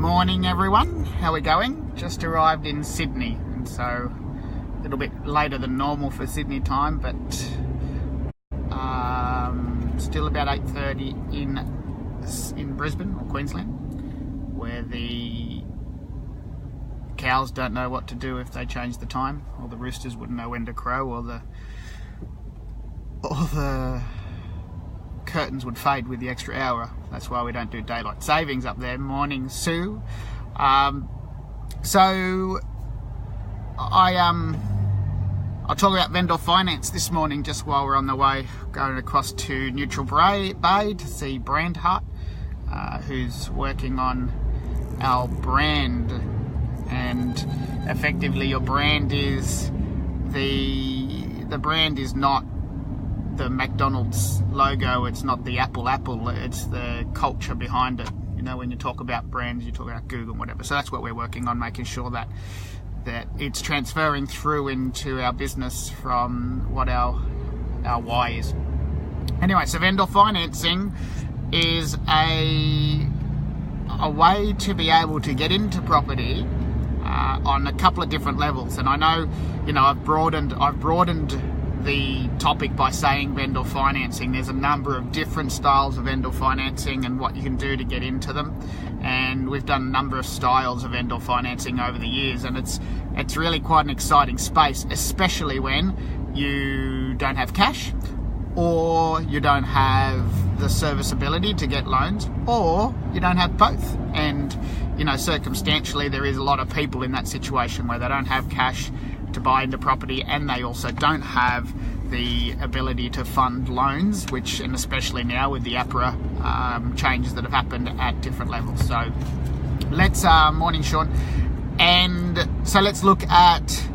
Morning everyone, how are we going? Just arrived in Sydney, and so a little bit later than normal for Sydney time, but still about 8:30 in Brisbane or Queensland, where the cows don't know what to do if they change the time, or the roosters wouldn't know when to crow, or the curtains would fade with the extra hour. That's why we don't do daylight savings up there. Morning, Sue. So I'll talk about vendor finance this morning, just while we're on the way going across to Neutral Bay to see Brandhart, who's working on our brand. And effectively, your brand is the brand is not the McDonald's logo, it's not the Apple, it's the culture behind it. You know, when you talk about brands, you talk about Google and whatever. So that's what we're working on, making sure that it's transferring through into our business from what our why is. Anyway, so vendor financing is a way to be able to get into property on a couple of different levels. And I know, I've broadened the topic by saying vendor financing. There's a number of different styles of vendor financing and what you can do to get into them, and we've done a number of styles of vendor financing over the years, and it's really quite an exciting space, especially when you don't have cash, or you don't have the serviceability to get loans, or you don't have both. And circumstantially, there is a lot of people in that situation where they don't have cash to buy into property, and they also don't have the ability to fund loans, and especially now with the APRA changes that have happened at different levels. So let's morning Sean, and so let's look at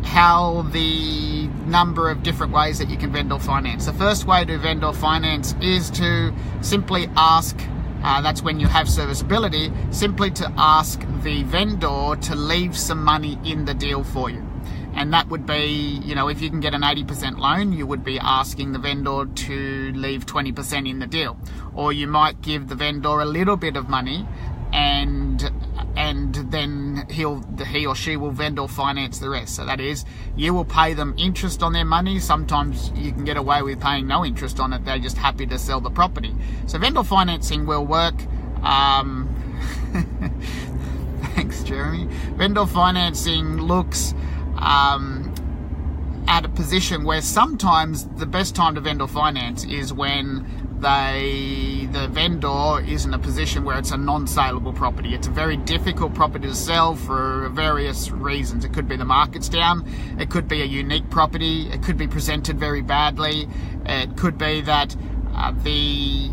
how the number of different ways that you can vendor finance. The first way to vendor finance is to simply ask, that's when you have serviceability, simply to ask the vendor to leave some money in the deal for you. And that would be, if you can get an 80% loan, you would be asking the vendor to leave 20% in the deal. Or you might give the vendor a little bit of money, and then he or she will vendor finance the rest. So that is, you will pay them interest on their money. Sometimes you can get away with paying no interest on it. They're just happy to sell the property. So vendor financing will work. Thanks, Jeremy. Vendor financing looks at a position where sometimes the best time to vendor finance is when the vendor is in a position where it's a non-saleable property. It's a very difficult property to sell for various reasons. It could be the market's down, it could be a unique property, it could be presented very badly, it could be that the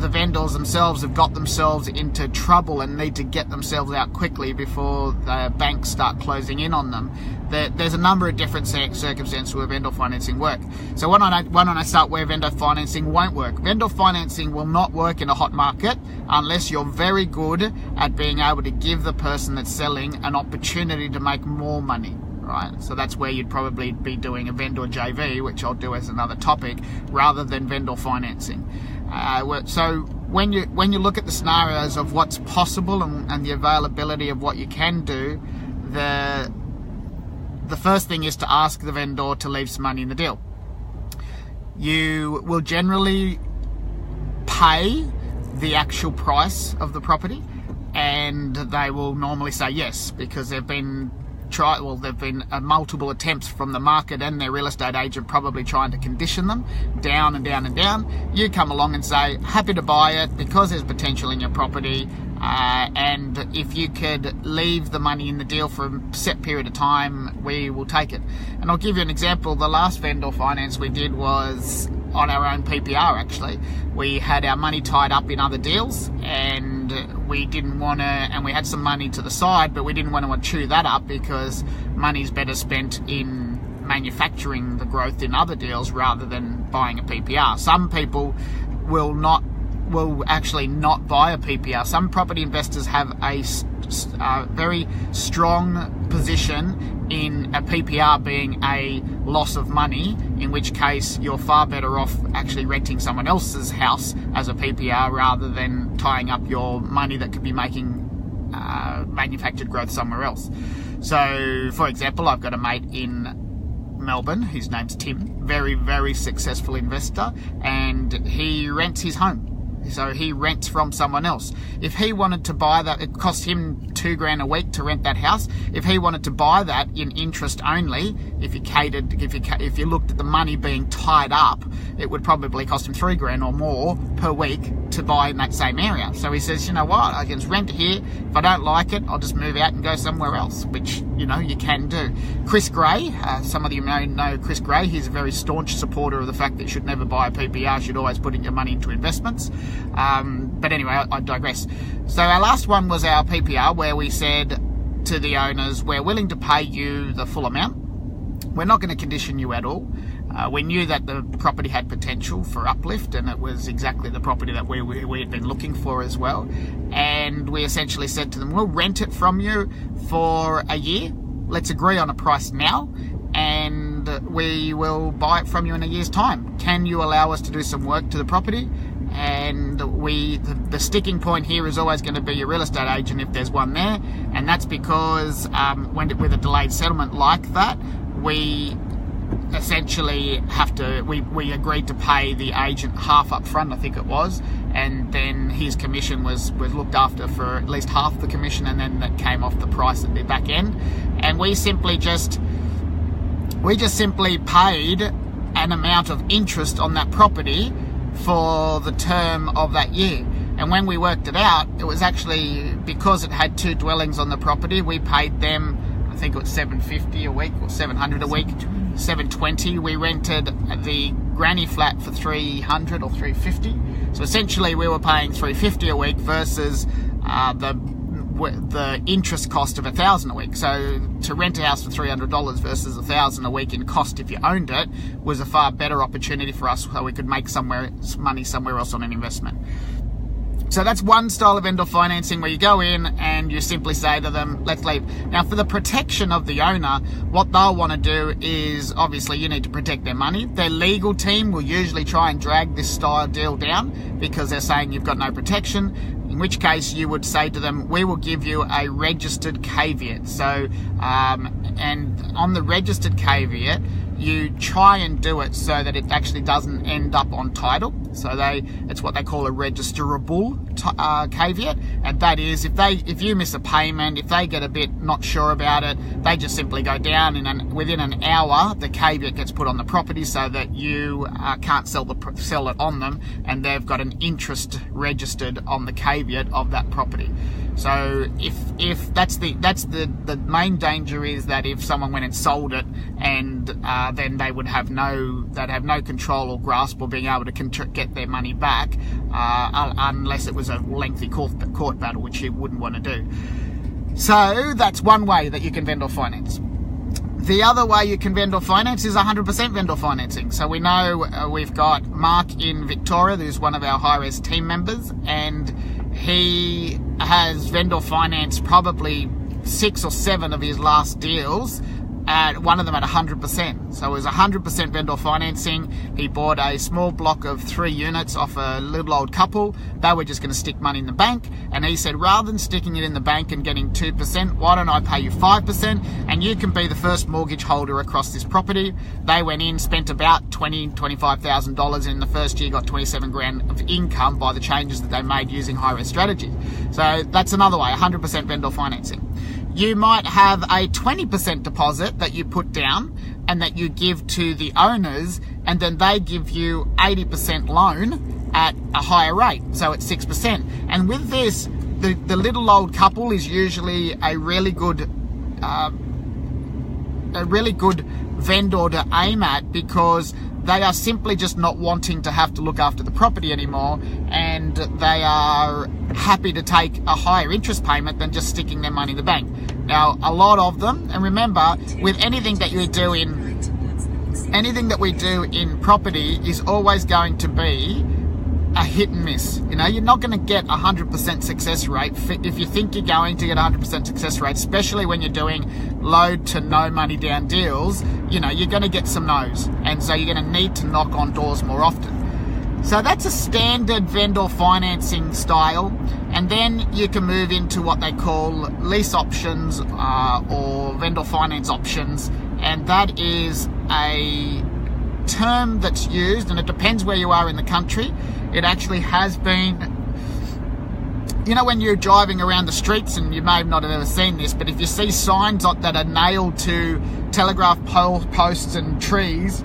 vendors themselves have got themselves into trouble and need to get themselves out quickly before the banks start closing in on them. There's a number of different circumstances where vendor financing work. So why don't I start where vendor financing won't work? Vendor financing will not work in a hot market unless you're very good at being able to give the person that's selling an opportunity to make more money. Right, so that's where you'd probably be doing a vendor JV, which I'll do as another topic, rather than vendor financing. So when you look at the scenarios of what's possible and the availability of what you can do, the first thing is to ask the vendor to leave some money in the deal. You will generally pay the actual price of the property, and they will normally say yes, because they've been multiple attempts from the market and their real estate agent probably trying to condition them down and down and down. You come along and say, happy to buy it because there's potential in your property, and if you could leave the money in the deal for a set period of time, we will take it. And I'll give you an example. The last vendor finance we did was on our own PPR, actually. We had our money tied up in other deals, and we didn't want to, and we had some money to the side, but we didn't want to chew that up, because money's better spent in manufacturing the growth in other deals rather than buying a PPR. Some people will actually not buy a PPR. Some property investors have a very strong position in a PPR being a loss of money, in which case you're far better off actually renting someone else's house as a PPR rather than tying up your money that could be making manufactured growth somewhere else. So, for example, I've got a mate in Melbourne, his name's Tim, very, very successful investor, and he rents his home. So he rents from someone else. If he wanted to buy that, it cost him $2,000 a week to rent that house. If he wanted to buy that in interest only, if you looked at the money being tied up, it would probably cost him $3,000 or more per week to buy in that same area. So he says, you know what, I can just rent it here. If I don't like it, I'll just move out and go somewhere else, which, you know, you can do. Chris Gray, some of you may know Chris Gray. He's a very staunch supporter of the fact that you should never buy a PPR, should always put in your money into investments. But anyway, I digress. So our last one was our PPR, where we said to the owners, we're willing to pay you the full amount. We're not going to condition you at all. We knew that the property had potential for uplift, and it was exactly the property that we had been looking for as well. And we essentially said to them, we'll rent it from you for a year. Let's agree on a price now, and we will buy it from you in a year's time. Can you allow us to do some work to the property? And the sticking point here is always going to be your real estate agent, if there's one there. And that's because with a delayed settlement like that, we essentially we agreed to pay the agent half up front, I think it was, and then his commission was looked after for at least half the commission, and then that came off the price at the back end. And we just simply paid an amount of interest on that property for the term of that year. And when we worked it out, it was actually, because it had 2 dwellings on the property, we paid them, I think it was $750 a week or $700 a week, $720. We rented the granny flat for $300 or $350. So essentially we were paying $350 a week versus the interest cost of $1,000 a week. So to rent a house for $300 versus $1,000 a week in cost if you owned it was a far better opportunity for us, so we could make money somewhere else on an investment. So that's one style of vendor financing, where you go in and you simply say to them, let's leave. Now, for the protection of the owner, what they'll want to do is, obviously, you need to protect their money. Their legal team will usually try and drag this style deal down because they're saying you've got no protection, in which case you would say to them, we will give you a registered caveat. So, and on the registered caveat, you try and do it so that it actually doesn't end up on title. So it's what they call a registerable caveat, and that is if you miss a payment, if they get a bit not sure about it, they just simply go down, and within an hour the caveat gets put on the property so that you can't sell it on them, and they've got an interest registered on the caveat of that property. So if that's the main danger is that if someone went and sold it, and then they'd have no control or grasp or being able to get their money back, unless it was a lengthy court battle, which you wouldn't want to do. So that's one way that you can vendor finance. The other way you can vendor finance is 100% vendor financing. So we know we've got Mark in Victoria, who's one of our high-res team members, and he has vendor financed probably 6 or 7 of his last deals, one of them at 100%. So it was 100% vendor financing. He bought a small block of 3 units off a little old couple. They were just going to stick money in the bank, and he said, rather than sticking it in the bank and getting 2%, why don't I pay you 5% and you can be the first mortgage holder across this property. They went in, spent about $25,000 in the first year, got $27,000 of income by the changes that they made using high-risk strategies. So that's another way, 100% vendor financing. You might have a 20% deposit that you put down and that you give to the owners, and then they give you 80% loan at a higher rate, so it's 6%. And with this, the little old couple is usually a really good vendor to aim at, because they are simply just not wanting to have to look after the property anymore, and they are happy to take a higher interest payment than just sticking their money in the bank. Now, a lot of them, and remember, with anything that we do in property is always going to be a hit and miss. You know, you're not going to get 100% success rate. If you think you're going to get 100% success rate, especially when you're doing low to no money down deals, you know, you're going to get some no's. And so you're going to need to knock on doors more often. So that's a standard vendor financing style, and then you can move into what they call lease options or vendor finance options, and that is a term that's used, and it depends where you are in the country. It actually has been, you know, when you're driving around the streets, and you may not have ever seen this, but if you see signs that are nailed to telegraph posts and trees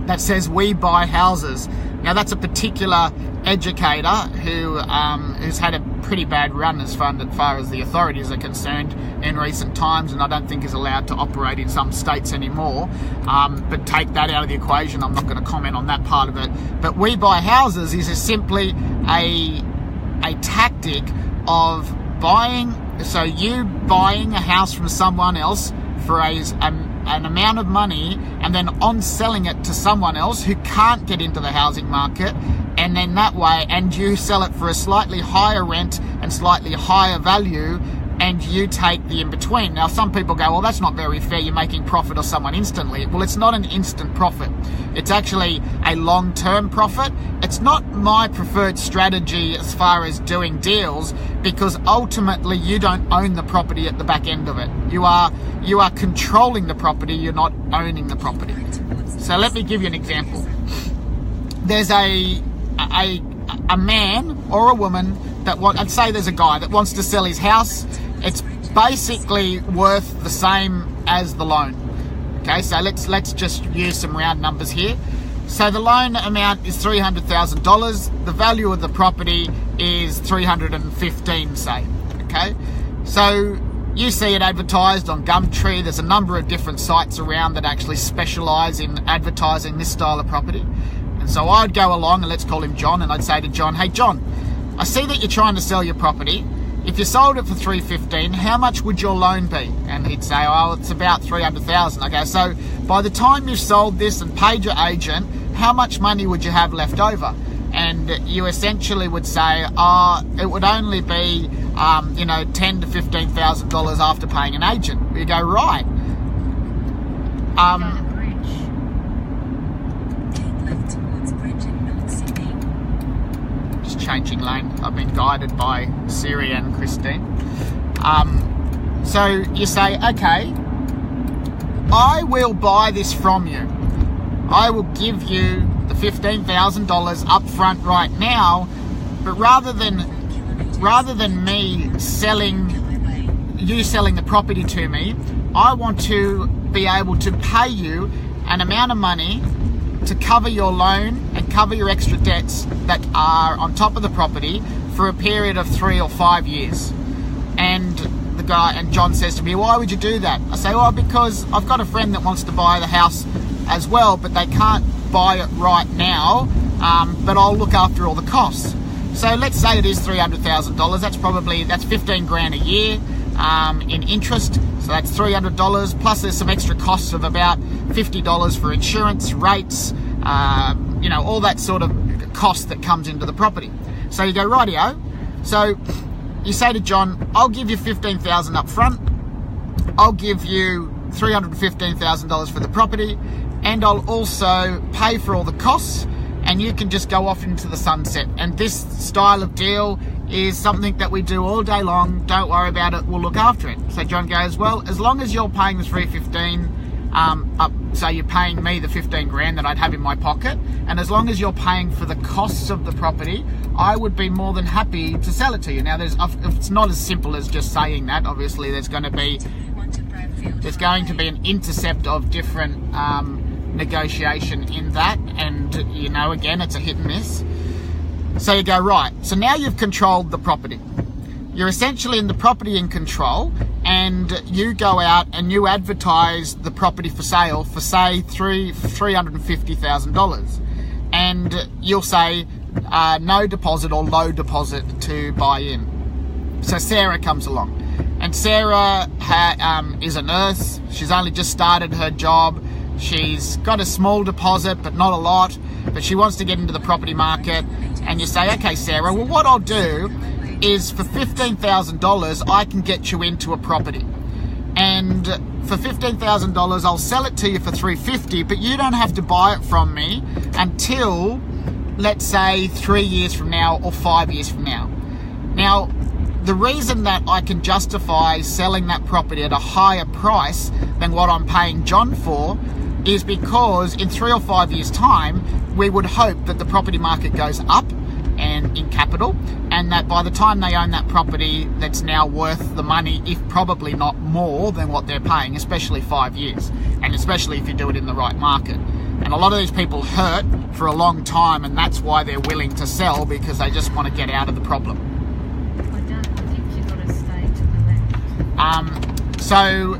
that says "We buy houses." Now that's a particular educator who's had a pretty bad run as far as the authorities are concerned in recent times, and I don't think is allowed to operate in some states anymore. But take that out of the equation. I'm not going to comment on that part of it. But "We buy houses" is simply a tactic of buying. So you buying a house from someone else for an amount of money, and then on selling it to someone else who can't get into the housing market, and then that way, and you sell it for a slightly higher rent and slightly higher value, and you take the in-between. Now, some people go, well, that's not very fair, you're making profit of someone instantly. Well, it's not an instant profit. It's actually a long-term profit. It's not my preferred strategy as far as doing deals, because ultimately you don't own the property at the back end of it. You are controlling the property, you're not owning the property. So let me give you an example. There's a man or a woman I'd say there's a guy that wants to sell his house. It's basically worth the same as the loan. Okay, so let's just use some round numbers here. So the loan amount is $300,000. The value of the property is $315,000, say. Okay, so you see it advertised on Gumtree. There's a number of different sites around that actually specialise in advertising this style of property. And so I'd go along, and let's call him John, and I'd say to John, "Hey John, I see that you're trying to sell your property. If you sold it for $315,000, how much would your loan be?" And he'd say, "Oh, it's about $300,000. Okay, so by the time you've sold this and paid your agent, how much money would you have left over?" And you essentially would say, it would only be, $10,000 to $15,000 after paying an agent. You go, right. Just changing lane. I've been guided by Siri and Christine. So you say, okay, I will buy this from you. I will give you the $15,000 up front right now, but rather than me selling the property to me, I want to be able to pay you an amount of money to cover your loan and cover your extra debts that are on top of the property for a period of 3 or 5 years. And John says to me, "Why would you do that?" I say, "Well, because I've got a friend that wants to buy the house as well, but they can't buy it right now, but I'll look after all the costs." So let's say it is $300,000. That's 15 grand a year in interest. So that's $300, plus there's some extra costs of about $50 for insurance, rates, all that sort of cost that comes into the property. So you go, rightio. So you say to John, "I'll give you $15,000 up front. I'll give you $315,000 for the property, and I'll also pay for all the costs, and you can just go off into the sunset." And this style of deal is something that we do all day long. Don't worry about it, we'll look after it. So John goes, "Well, as long as you're paying the $315,000 so you're paying me the 15 grand that I'd have in my pocket, and as long as you're paying for the costs of the property, I would be more than happy to sell it to you." Now, it's not as simple as just saying that. Obviously, there's going to be an intercept of different negotiation in that, and again, it's a hit and miss. So you go, right, so now you've controlled the property. You're essentially in the property in control, and you go out and you advertise the property for sale for, say, $350,000. And you'll say no deposit or low deposit to buy in. So Sarah comes along. And Sarah is a nurse. She's only just started her job. She's got a small deposit, but not a lot. But she wants to get into the property market. And you say, "Okay, Sarah, well, what I'll do is for $15,000, I can get you into a property. And for $15,000, I'll sell it to you for $350,000, but you don't have to buy it from me until let's say 3 years from now or 5 years from now. Now, the reason that I can justify selling that property at a higher price than what I'm paying John for is because in 3 or 5 years' time, we would hope that the property market goes up and in capital, and that by the time they own that property, that's now worth the money, if probably not more than what they're paying, especially 5 years, and especially if you do it in the right market. And a lot of these people hurt for a long time, and that's why they're willing to sell, because they just want to get out of the problem. So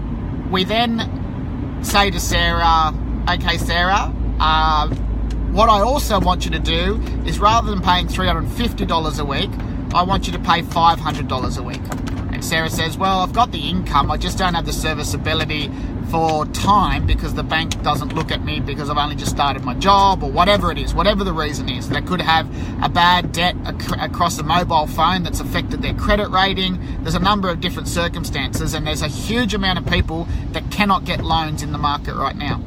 we then say to Sarah, okay, Sarah, what I also want you to do is, rather than paying $350 a week, I want you to pay $500 a week. And Sarah says, well, I've got the income, I just don't have the serviceability for time because the bank doesn't look at me because I've only just started my job, or whatever it is, whatever the reason is. They could have a bad debt across a mobile phone that's affected their credit rating. There's a number of different circumstances, and there's a huge amount of people that cannot get loans in the market right now.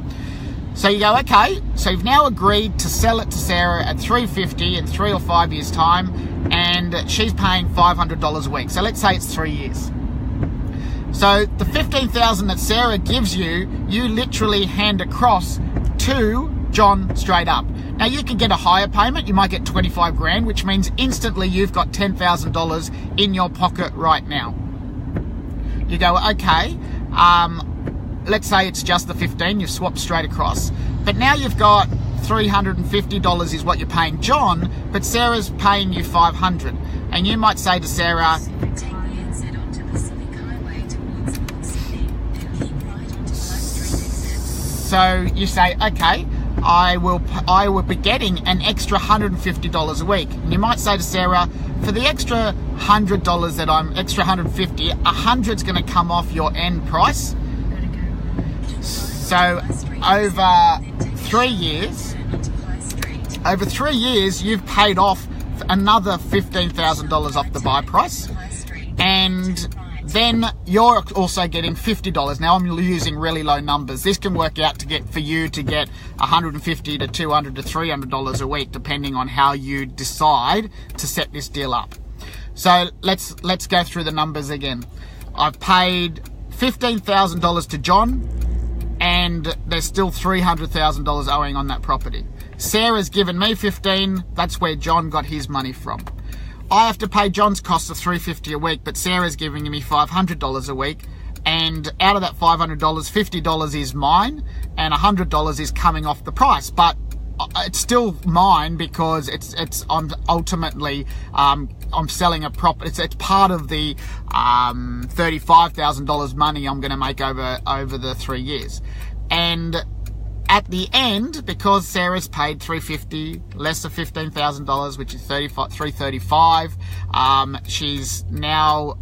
So you go, okay, so you've now agreed to sell it to Sarah at $350 in 3 or 5 years' time, and she's paying $500 a week. So let's say it's 3 years. So the $15,000 that Sarah gives you, you literally hand across to John straight up. Now you can get a higher payment, you might get 25 grand, which means instantly you've got $10,000 in your pocket right now. You go, okay, let's say it's just the 15, you've swapped straight across. But now you've got $350 is what you're paying John, but Sarah's paying you $500. And you might say to Sarah, so you say, okay, I will be getting an extra $150 a week. And you might say to Sarah, for the extra $100 that extra $150, $100's going to come off your end price. So over 3 years, you've paid off another $15,000 off the buy price, and then you're also getting $50. Now I'm using really low numbers. This can work out for you to get $150 to $200 to $300 a week, depending on how you decide to set this deal up. So let's go through the numbers again. I've paid $15,000 to John, and there's still $300,000 owing on that property. Sarah's given me $15,000. That's where John got his money from. I have to pay John's cost of $350 a week, but Sarah's giving me $500 a week, and out of that $500, $50 is mine, and $100 is coming off the price. But it's still mine because I'm ultimately I'm selling a property. It's part of the $35,000 money I'm going to make over the 3 years. And at the end, because Sarah's paid $350 less of $15,000, which is $335, she's now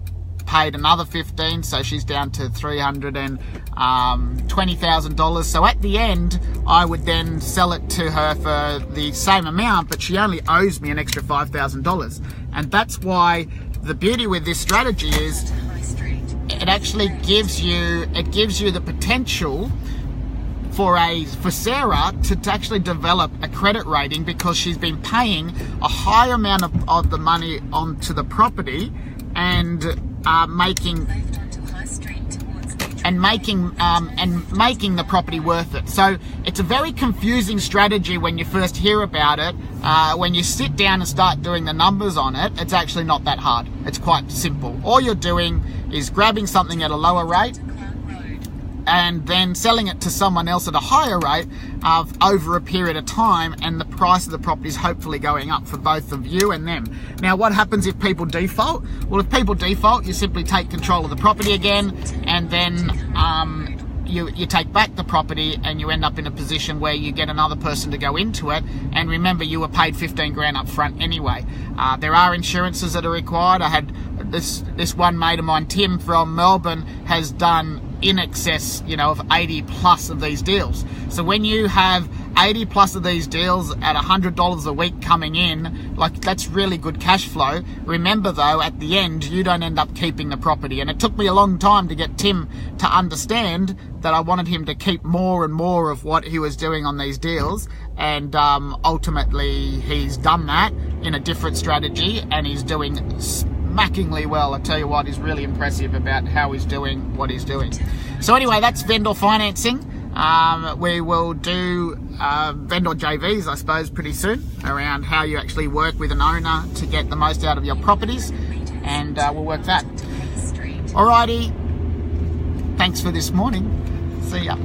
paid another $15,000, so she's down to $320,000. So at the end, I would then sell it to her for the same amount, but she only owes me an extra $5,000. And that's why the beauty with this strategy is it actually gives you the potential for Sarah to actually develop a credit rating, because she's been paying a higher amount of the money onto the property and making the property worth it. So it's a very confusing strategy when you first hear about it. When you sit down and start doing the numbers on it, it's actually not that hard. It's quite simple. All you're doing is grabbing something at a lower rate and then selling it to someone else at a higher rate over a period of time, and the price of the property is hopefully going up for both of you and them. Now, what happens if people default? Well, if people default, you simply take control of the property again, and then you take back the property, and you end up in a position where you get another person to go into it. And remember, you were paid 15 grand up front anyway. There are insurances that are required. I had this one mate of mine, Tim from Melbourne, has done in excess, of 80 plus of these deals. So when you have 80 plus of these deals at $100 a week coming in, like, that's really good cash flow. Remember though, at the end, you don't end up keeping the property. And it took me a long time to get Tim to understand that I wanted him to keep more and more of what he was doing on these deals. And ultimately he's done that in a different strategy, and he's doing smackingly well. I tell you what, he's really impressive about how he's doing what he's doing. So anyway, that's vendor financing. We will do vendor JVs, I suppose, pretty soon, around how you actually work with an owner to get the most out of your properties, and we'll work that. Alrighty, thanks for this morning. See ya.